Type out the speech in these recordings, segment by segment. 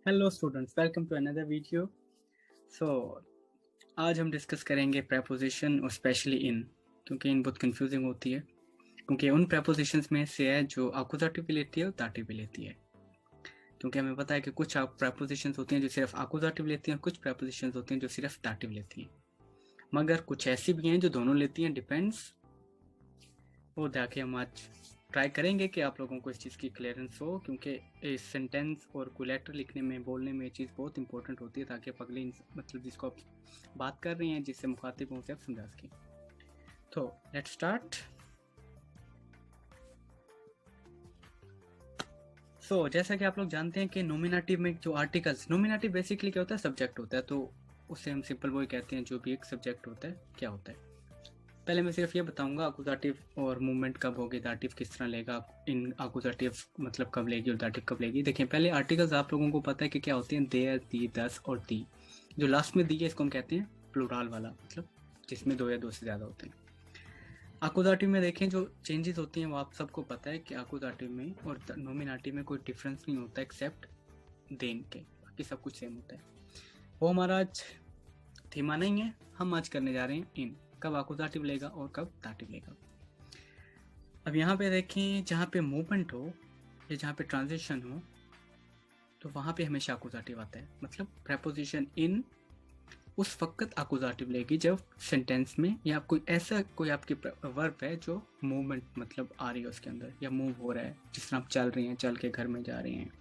Hello students, welcome to another video. So आज हम discuss करेंगे प्रेपोजिशन और स्पेशली इन, क्योंकि इन बहुत कंफ्यूजिंग होती है, क्योंकि उन प्रेपोजिशंस में से है जो अकुजाटिव भी लेती है और दाटिव भी लेती है। क्योंकि हमें पता है कि कुछ प्रेपोजिशंस होती हैं जो सिर्फ अकुजाटिव लेती हैं, कुछ प्रेपोजिशंस होती हैं जो सिर्फ दाटिव लेती हैं, मगर कुछ ऐसी भी हैं जो दोनों लेती हैं। डिपेंड्स, वो जाके हम आज ट्राई करेंगे कि आप लोगों को इस चीज़ की क्लियरेंस हो, क्योंकि इस सेंटेंस और कोलेक्टर लिखने में, बोलने में ये चीज़ बहुत इंपॉर्टेंट होती है, ताकि आप अगले मतलब जिसको आप बात कर रहे हैं, जिससे मुखातिब हों, उसे आप समझा सकें। तो लेट्स स्टार्ट। सो जैसा कि आप लोग जानते हैं कि नोमिनेटिव में जो आर्टिकल्स, नोमिनेटिव बेसिकली क्या होता है, सब्जेक्ट होता है, तो उससे हम सिंपल वही कहते हैं, जो भी एक सब्जेक्ट होता है क्या होता है। पहले मैं सिर्फ ये बताऊंगा अकुजाटिव और मूवमेंट कब होगी, दाटिव किस तरह लेगा, इन अकुजाटिव मतलब कब लेगी और दाटिव कब लेगी। देखिए, पहले आर्टिकल्स आप लोगों को पता है कि क्या होते हैं, देयर, दी, दस और दी। जो लास्ट में दी है इसको हम कहते हैं प्लूरल वाला, मतलब जिसमें दो या दो से ज़्यादा होते हैं। अकुजाटिव में देखें जो चेंजेस होती हैं वो आप सबको पता है कि अकुजाटिव में और नोमिनेटिव में कोई डिफरेंस नहीं होता एक्सेप्ट देन के, बाकी सब कुछ सेम होता है। वो हमारा आज थीमा नहीं है, हम आज करने जा रहे हैं इन, कब अकुजाटिव लेगा और कब दाटिव लेगा। अब यहाँ पे देखें, जहाँ पे मूवमेंट हो या जहाँ पे ट्रांजिशन हो, तो वहाँ पे हमेशा अकुजाटिव आता है। मतलब प्रेपोजिशन इन उस वक्त अकुजाटिव लेगी जब सेंटेंस में या कोई ऐसा कोई आपकी वर्ब है जो मूवमेंट मतलब आ रही है उसके अंदर, या मूव हो रहा है, जिस तरह आप चल रहे हैं, चल के घर में जा रहे हैं,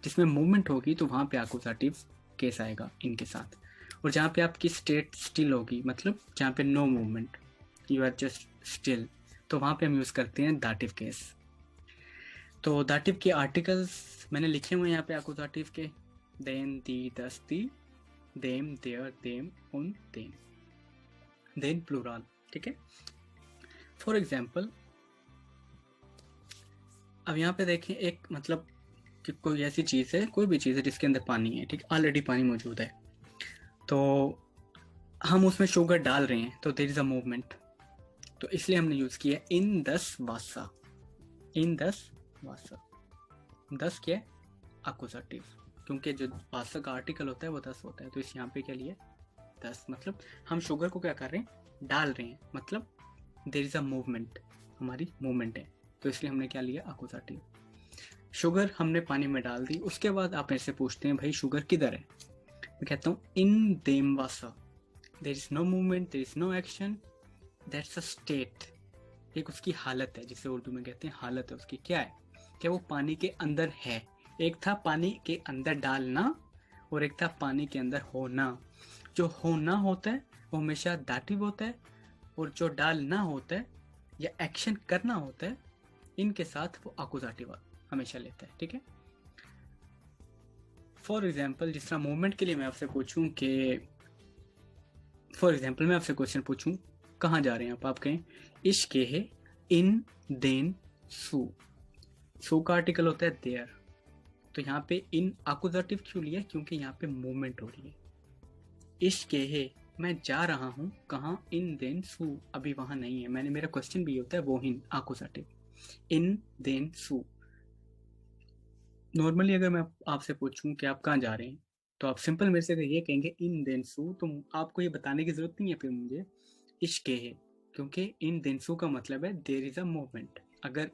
जिसमें मूवमेंट होगी तो वहाँ पे अकुजाटिव केस आएगा इनके साथ। और जहाँ पे आपकी स्टेट स्टिल होगी, मतलब जहाँ पे no movement, you are just still, तो वहाँ पे हम यूज़ करते हैं दाटिव केस। तो दाटिव के आर्टिकल्स मैंने लिखे हुए हैं यहाँ पे अकुजाटिव के, देन, दी, दस, दी, देम, देयर, देम, उन, देन, देन प्लूरल। ठीक है। फॉर एग्जाम्पल, अब यहाँ पे देखें, एक मतलब कि कोई ऐसी चीज़ है, कोई भी चीज़ है जिसके अंदर पानी है, ठीक, ऑलरेडी पानी मौजूद है, तो हम उसमें शुगर डाल रहे हैं, तो देर इज़ अ मूवमेंट, तो इसलिए हमने यूज़ किया इन दस वासा। इन दस वासा, दस क्या है, अकुजाटिव, क्योंकि जो वासा का आर्टिकल होता है वो दस होता है, तो इस यहाँ पे क्या लिया, दस। मतलब हम शुगर को क्या कर रहे हैं, डाल रहे हैं, मतलब देर इज अ मूवमेंट, हमारी मूवमेंट है, तो इसलिए हमने क्या लिया, अकुजाटिव। शुगर हमने पानी में डाल दी, उसके बाद आप ऐसे पूछते हैं भाई शुगर किधर है, मैं कहता हूँ इन देम वासा, there is no movement, there is no action, that's a state. एक उसकी हालत है, जिसे उर्दू में कहते हैं हालत है उसकी, क्या है, क्या वो पानी के अंदर है। एक था पानी के अंदर डालना और एक था पानी के अंदर होना। जो होना होता है वो हमेशा दाटिव होता है, और जो डालना होता है या एक्शन करना होता है, इनके साथ वो अकुजाटिव हमेशा लेता है। ठीक है। फॉर एग्जाम्पल, जिस तरह मूवमेंट के लिए मैं आपसे पूछूं कि, फॉर एग्जाम्पल मैं आपसे क्वेश्चन पूछूं, कहाँ जा रहे हैं आप कहें इश्क है, इन, देन, सू। सू का आर्टिकल होता है देयर, तो यहाँ पे इन अकुजाटिव क्यों लिया, क्योंकि यहाँ पे मूवमेंट हो रही है। इश्क है, मैं जा रहा हूँ कहाँ, इन देन सू, अभी वहां नहीं है, मैंने, मेरा क्वेश्चन भी होता है वो हिन अकुजाटिव, इन देन सू। नॉर्मली अगर मैं आपसे पूछूं कि आप कहाँ जा रहे हैं, तो आप सिंपल मेरे से ये कहेंगे इन देन सू, तो आपको ये बताने की जरूरत नहीं है फिर मुझे इश्क है, क्योंकि इन देन सू का मतलब है देर इज अ मूवमेंट। अगर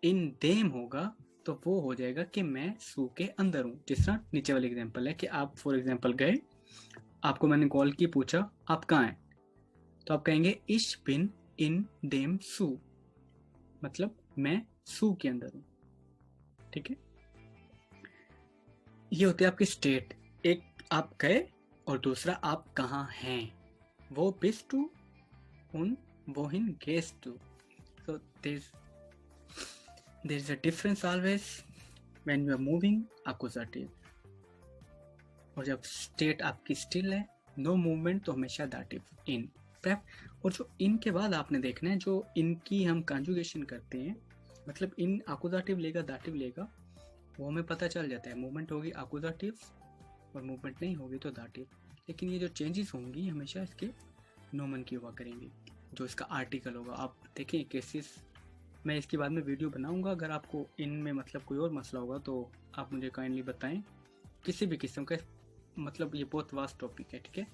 इन देम होगा तो वो हो जाएगा कि मैं सू के अंदर हूं। जिस तरह नीचे वाले एग्जांपल है कि आप फॉर एग्जांपल गए, आपको मैंने कॉल की, पूछा आप कहाँ हैं, तो आप कहेंगे इश बिन इन देम सू, मतलब मैं सू के अंदर हूं। ठीक है। ये होती है आपकी स्टेट। एक आप गए और दूसरा आप कहाँ हैं। वो बिस टू, उन, वो हिन गेस टू। So there is a difference always when you are moving accusative, और जब स्टेट आपकी स्टिल है, नो मूवमेंट, तो हमेशा दाटिव इन प्रेप। और जो इन के बाद आपने देखना है, जो इनकी हम कंजुगेशन करते हैं, मतलब इन अकुजाटिव लेगा दाटिव लेगा, वो हमें पता चल जाता है। मूवमेंट होगी अकुजाटिव और मूवमेंट नहीं होगी तो दाटिव। लेकिन ये जो चेंजेस होंगी हमेशा इसके नोमन की हुआ करेंगी। जो इसका आर्टिकल होगा, आप देखें केसेस, मैं इसके बाद में वीडियो बनाऊंगा। अगर आपको इनमें मतलब कोई और मसला होगा तो आप मुझे काइंडली बताएं, किसी भी किस्म का, मतलब ये बहुत वास्ट टॉपिक है, ठीक है।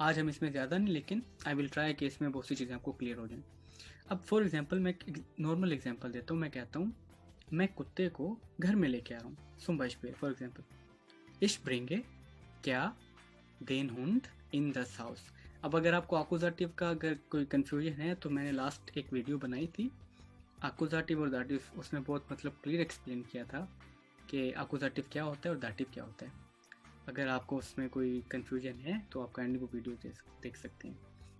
आज हम इसमें ज़्यादा नहीं, लेकिन आई विल ट्राई कि इसमें बहुत सी चीज़ें आपको क्लियर हो जाएं। अब फॉर एग्जांपल मैं एक नॉर्मल एग्जांपल देता हूँ। मैं कहता हूँ मैं कुत्ते को घर में लेके आ रहा हूँ, zum Beispiel for example ich bringe क्या den Hund in das Haus। अब अगर आपको अकुजाटिव का अगर कोई कंफ्यूजन है तो मैंने लास्ट एक वीडियो बनाई थी अकुजाटिव और दाटिव, उसमें बहुत मतलब क्लियर एक्सप्लेन किया था कि अकुजाटिव क्या होता है और दाटिव क्या होता है। अगर आपको उसमें कोई कंफ्यूजन है तो आप काइंडली वो वीडियो देख सकते हैं।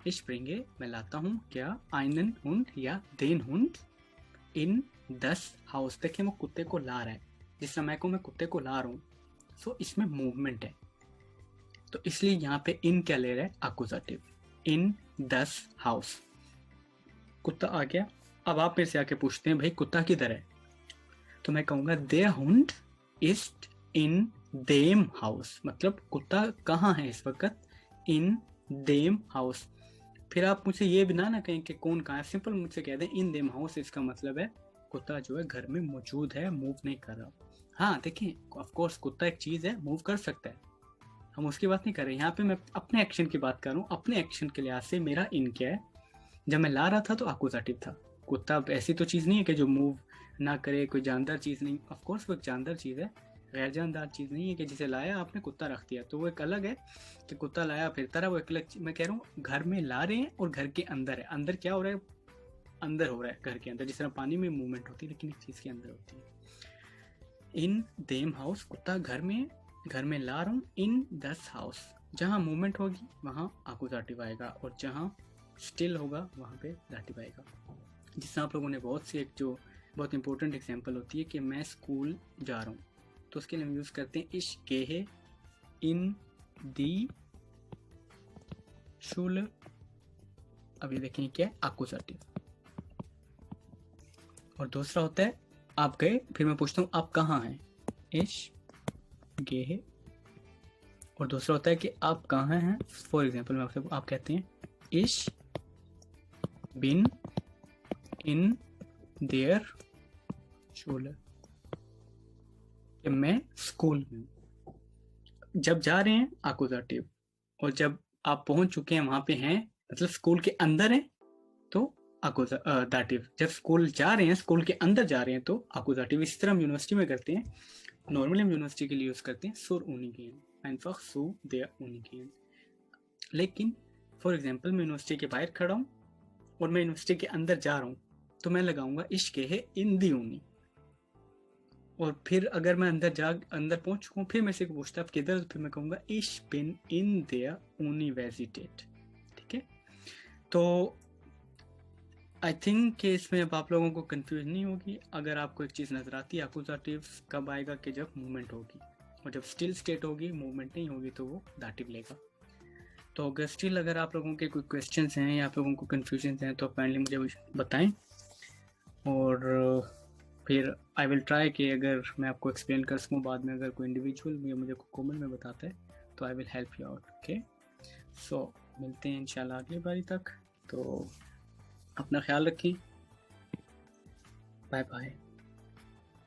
ich bringe मैं लाता हूँ क्या einen Hund या den Hund in das Haus। देखिए वो कुत्ते को ला रहा है, जिस समय को मैं कुत्ते को ला रहा हूँ, सो इसमें मूवमेंट है, तो इसलिए यहाँ पे इन क्या ले रहा है, अकुजाटिव, इन दस हाउस। कुत्ता आ गया। अब आप मेरे से आके पूछते हैं भाई कुत्ता किधर है, तो मैं कहूंगा देयर हुंड इज इन देम हाउस, मतलब कुत्ता कहाँ है इस वक्त, इन देम हाउस। फिर आप मुझसे ये भी ना कहें कि कौन कहाँ है, सिंपल मुझसे कह दें इन देम हाउस, इसका मतलब है कुत्ता जो है घर में मौजूद है, मूव नहीं कर रहा। हाँ देखिए ऑफ कोर्स कुत्ता एक चीज़ है, मूव कर सकता है, हम उसकी बात नहीं कर रहे। यहाँ पे मैं अपने एक्शन की बात कर रहा हूँ। अपने एक्शन के लिहाज से मेरा इन क्या है, जब मैं ला रहा था तो अकुजाटिव था। कुत्ता ऐसी तो चीज़ नहीं है कि जो मूव ना करे, कोई जानदार चीज़ नहीं, ऑफ कोर्स वो एक जानदार चीज़ है, गैर जानदार चीज़ नहीं है कि जिसे लाया आपने कुत्ता रख दिया, तो वो एक अलग है कि कुत्ता लाया फिरता रहा, वो एक अलग। मैं कह रहा हूँ घर में ला रहे हैं और घर के अंदर है। अंदर क्या हो रहा है, अंदर हो रहा है घर के अंदर, जिस तरह पानी में मूवमेंट होती है लेकिन एक चीज़ के अंदर होती है। इन देम हाउस, कुत्ता घर में, घर में ला रहा हूँ, इन दस हाउस, जहाँ मूवमेंट होगी वहाँ अकुजाटिव आएगा और जहाँ स्टिल होगा वहाँ पे दाटिव आएगा। जिससे आप लोगों ने बहुत सी एक जो बहुत इंपॉर्टेंट एग्जांपल होती है कि मैं स्कूल जा रहा हूँ, तो उसके लिए हम यूज़ करते हैं इश गेहे इन दी शुल। अभी देखें क्या अकुजाटिव। और दूसरा होता है आप गए, फिर मैं पूछता हूँ आप कहाँ हैं, इश गेहे। और दूसरा होता है कि आप कहाँ हैं, फॉर एग्जाम्पल मैं आपसे, आप कहते हैं इश बिन इन देयर शूल, कि मैं स्कूल में। जब जा रहे हैं अकुजाटिव, और जब आप पहुंच चुके हैं वहां पे हैं, मतलब स्कूल के अंदर हैं, तो दाटिव। जब स्कूल जा रहे हैं, स्कूल के अंदर जा रहे हैं तो अकुजाटिव। इसी तरह हम यूनिवर्सिटी में करते हैं, नॉर्मली हम यूनिवर्सिटी के लिए यूज करते हैं सुर उनिगेन, einfach so der Unigen। लेकिन फॉर एग्जाम्पल मैं यूनिवर्सिटी के बाहर खड़ा हूँ और मैं यूनिवर्सिटी के अंदर जा रहा हूँ, तो मैं लगाऊंगा इश्क है इन दी ऊनी। और फिर अगर मैं अंदर पहुंच चुका हूँ, फिर मैं से पूछता है किधर, तो फिर मैं कहूँगा इश बिन इन देयर यूनिवर्सिटेट। ठीक है, तो आई थिंक कि इसमें अब आप लोगों को कंफ्यूज नहीं होगी। अगर आपको एक चीज़ नजर आती है अकुजाटिव कब आएगा, कि जब मूवमेंट होगी, और जब स्टिल स्टेट होगी, मूवमेंट नहीं होगी, तो वो दाटिव लेगा। तो अगर स्टिल अगर आप लोगों के कोई क्वेश्चंस हैं या आप लोगों को कंफ्यूजन हैं तो काइंडली मुझे बताएं, और फिर आई विल ट्राई कि अगर मैं आपको एक्सप्लेन कर सकूँ बाद में, अगर कोई इंडिविजुअल मुझे कमेंट में बताता है तो I will help you out. Okay, so मिलते हैं इंशाल्लाह अगली बारी तक, तो अपना ख्याल रखें, बाय बाय।